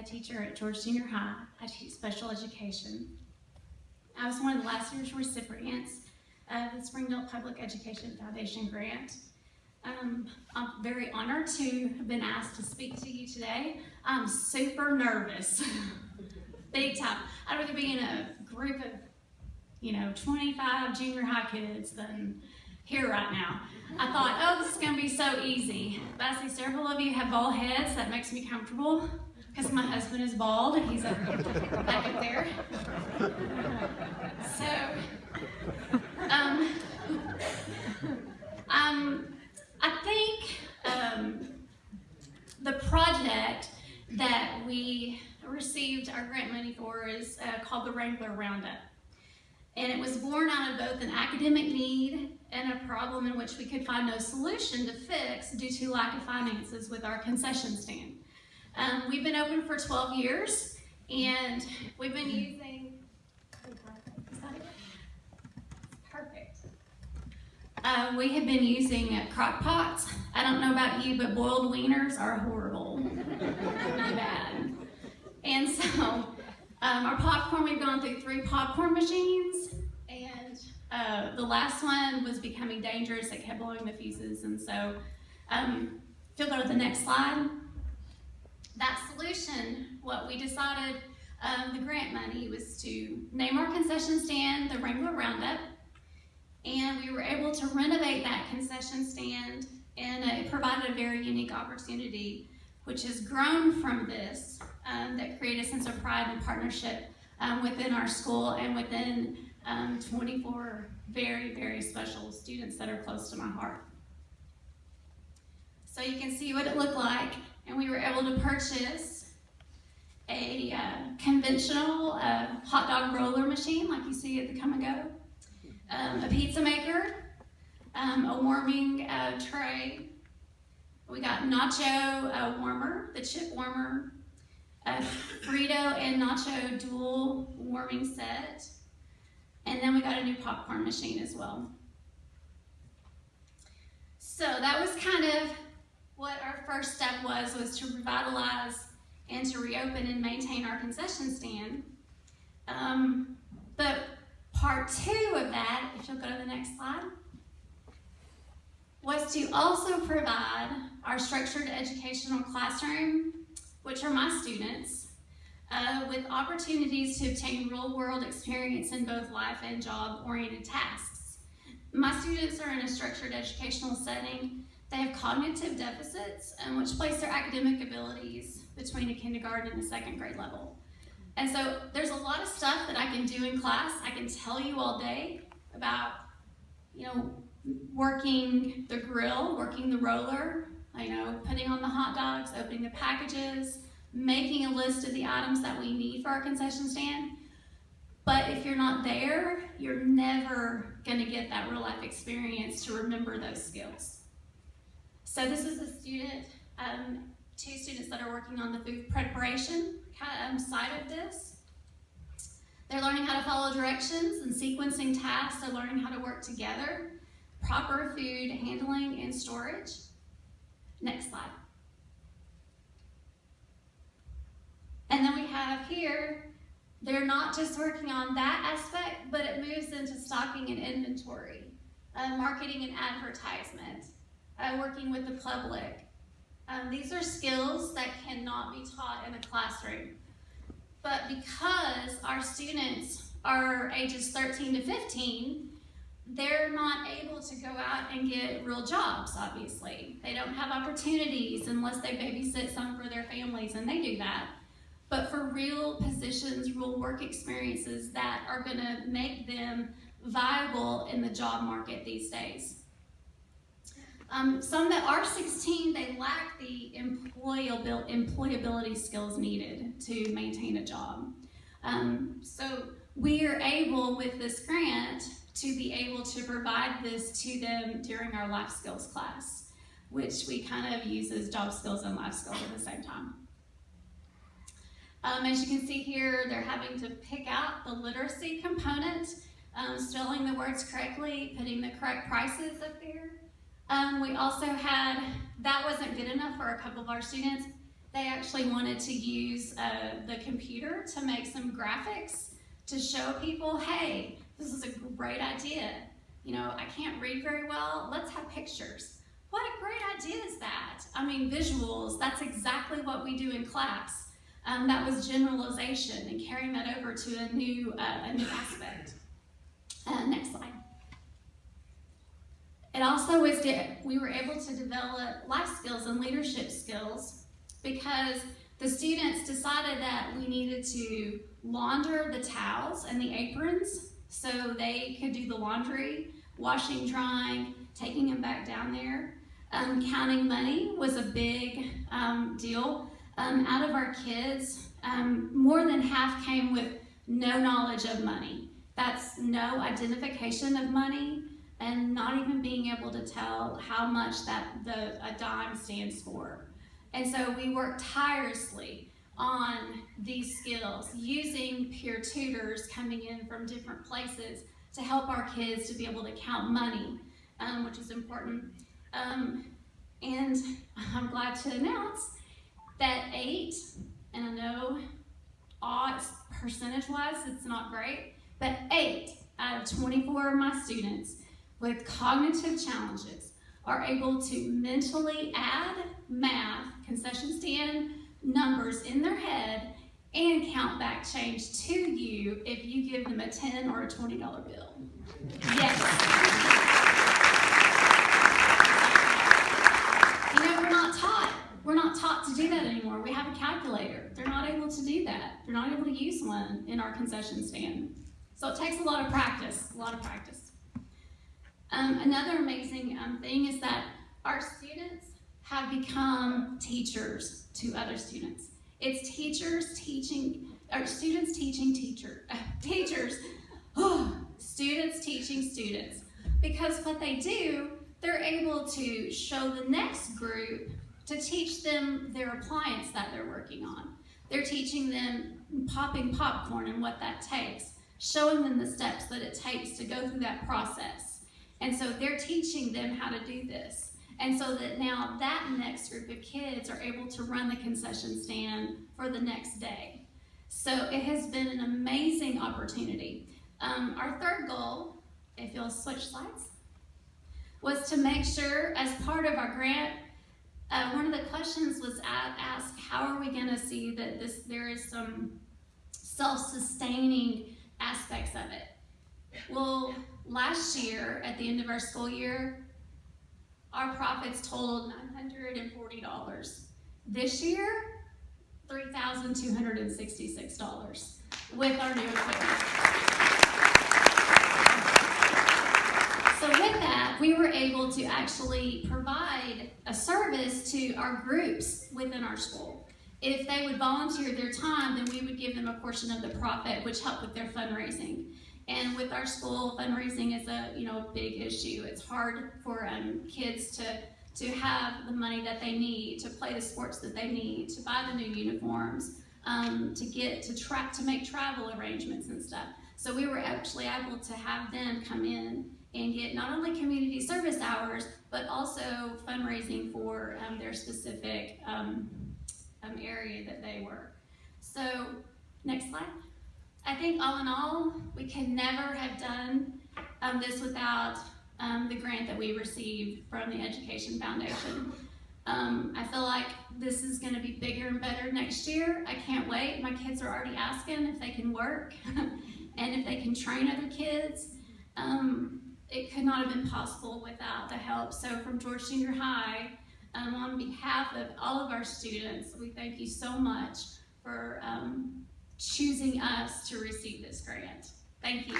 a teacher at George Junior High. I teach special education. I was one of the last year's recipients of the Springdale Public Education Foundation grant. I'm very honored to have been asked to speak to you today. I'm super nervous, big time. I'd rather be in a group of 25 junior high kids than here right now. I thought, oh, this is going to be so easy. But I see several of you have bald heads. That makes me comfortable because my husband is bald. He's back up there. So, I think the project that we received our grant money for is called the Wrangler Roundup. And it was born out of both an academic need and a problem in which we could find no solution to fix due to lack of finances with our concession stand. We've been open for 12 years, and we've been using, is that it? Perfect. We have been using crock pots. I don't know about you, but boiled wieners are horrible, really bad. And so, our popcorn, we've gone through 3 popcorn machines, and the last one was becoming dangerous. It kept blowing the fuses, and so, if you'll go to the next slide. That solution, what we decided, the grant money was to name our concession stand the Wrangler Roundup, and we were able to renovate that concession stand, and it provided a very unique opportunity, which has grown from this, that created a sense of pride and partnership within our school and within 24 very, very special students that are close to my heart. So you can see what it looked like, and we were able to purchase a conventional hot dog roller machine like you see at the Come and Go, a pizza maker, a warming tray. We got nacho warmer, the chip warmer, a Frito and nacho dual warming set, and then we got a new popcorn machine as well. So that was kind of what our first step was to revitalize and to reopen and maintain our concession stand. But part 2 of that, if you'll go to the next slide, was to also provide our structured educational classroom, which are my students, with opportunities to obtain real-world experience in both life and job-oriented tasks. My students are in a structured educational setting. They have cognitive deficits, which place their academic abilities between a kindergarten and a 2nd grade level. And so there's a lot of stuff that I can do in class. I can tell you all day about, working the grill, working the roller, putting on the hot dogs, opening the packages, making a list of the items that we need for our concession stand. But if you're not there, you're never gonna get that real life experience to remember those skills. So this is a student, 2 students that are working on the food preparation side of this. They're learning how to follow directions and sequencing tasks. They're learning how to work together, proper food handling and storage. Next slide. And then we have here, they're not just working on that aspect, but it moves into stocking and inventory, marketing and advertisement, working with the public. These are skills that cannot be taught in a classroom. But because our students are ages 13 to 15, they're not able to go out and get real jobs, obviously. They don't have opportunities unless they babysit some for their families, and they do that. But for real positions, real work experiences that are gonna make them viable in the job market these days. Some that are 16, they lack the employability skills needed to maintain a job. So we are able, with this grant, to be able to provide this to them during our life skills class, which we kind of use as job skills and life skills at the same time. As you can see here, they're having to pick out the literacy component, spelling the words correctly, putting the correct prices up there. We also had, that wasn't good enough for a couple of our students. They actually wanted to use the computer to make some graphics to show people, hey, this is a great idea. You know, I can't read very well, let's have pictures. What a great idea is that? I mean, visuals, that's exactly what we do in class. That was generalization and carrying that over to a new aspect. Next slide. It also was, we were able to develop life skills and leadership skills because the students decided that we needed to launder the towels and the aprons so they could do the laundry, washing, drying, taking them back down there. Counting money was a big deal. Out of our kids, more than half came with no knowledge of money. That's no identification of money and not even being able to tell how much a dime stands for. And so we worked tirelessly on these skills, using peer tutors coming in from different places to help our kids to be able to count money, which is important. And I'm glad to announce that 8, and I know odds percentage-wise it's not great, but 8 out of 24 of my students with cognitive challenges are able to mentally add math, concession stand numbers in their head and count back change to you if you give them a $10 or a $20 bill. Yes. You know, we're not taught to do that anymore. We have a calculator. They're not able to do that. They're not able to use one in our concession stand. So it takes a lot of practice, Another amazing thing is that our students have become teachers to other students. It's teachers teaching, or students teaching teachers, students teaching students. Because what they do, they're able to show the next group to teach them their appliance that they're working on. They're teaching them popping popcorn and what that takes, showing them the steps that it takes to go through that process. And so they're teaching them how to do this. And so that now that next group of kids are able to run the concession stand for the next day. So it has been an amazing opportunity. Our third goal, if you'll switch slides, was to make sure as part of our grant, one of the questions was asked, how are we gonna see that there is some self-sustaining aspects of it? Well, last year, at the end of our school year, our profits totaled $940. This year, $3,266 with our new equipment. So with that, we were able to actually provide a service to our groups within our school. If they would volunteer their time, then we would give them a portion of the profit, which helped with their fundraising. And with our school, fundraising is a big issue. It's hard for kids to have the money that they need to play the sports that they need, to buy the new uniforms, to make travel arrangements and stuff. So we were actually able to have them come in and get not only community service hours, but also fundraising for their specific area that they work. So next slide. I think all in all, we could never have done this without the grant that we received from the Education Foundation. I feel like this is going to be bigger and better next year. I can't wait. My kids are already asking if they can work and if they can train other kids. It could not have been possible without the help. So from George Junior High, on behalf of all of our students, we thank you so much for choosing us to receive this grant. Thank you.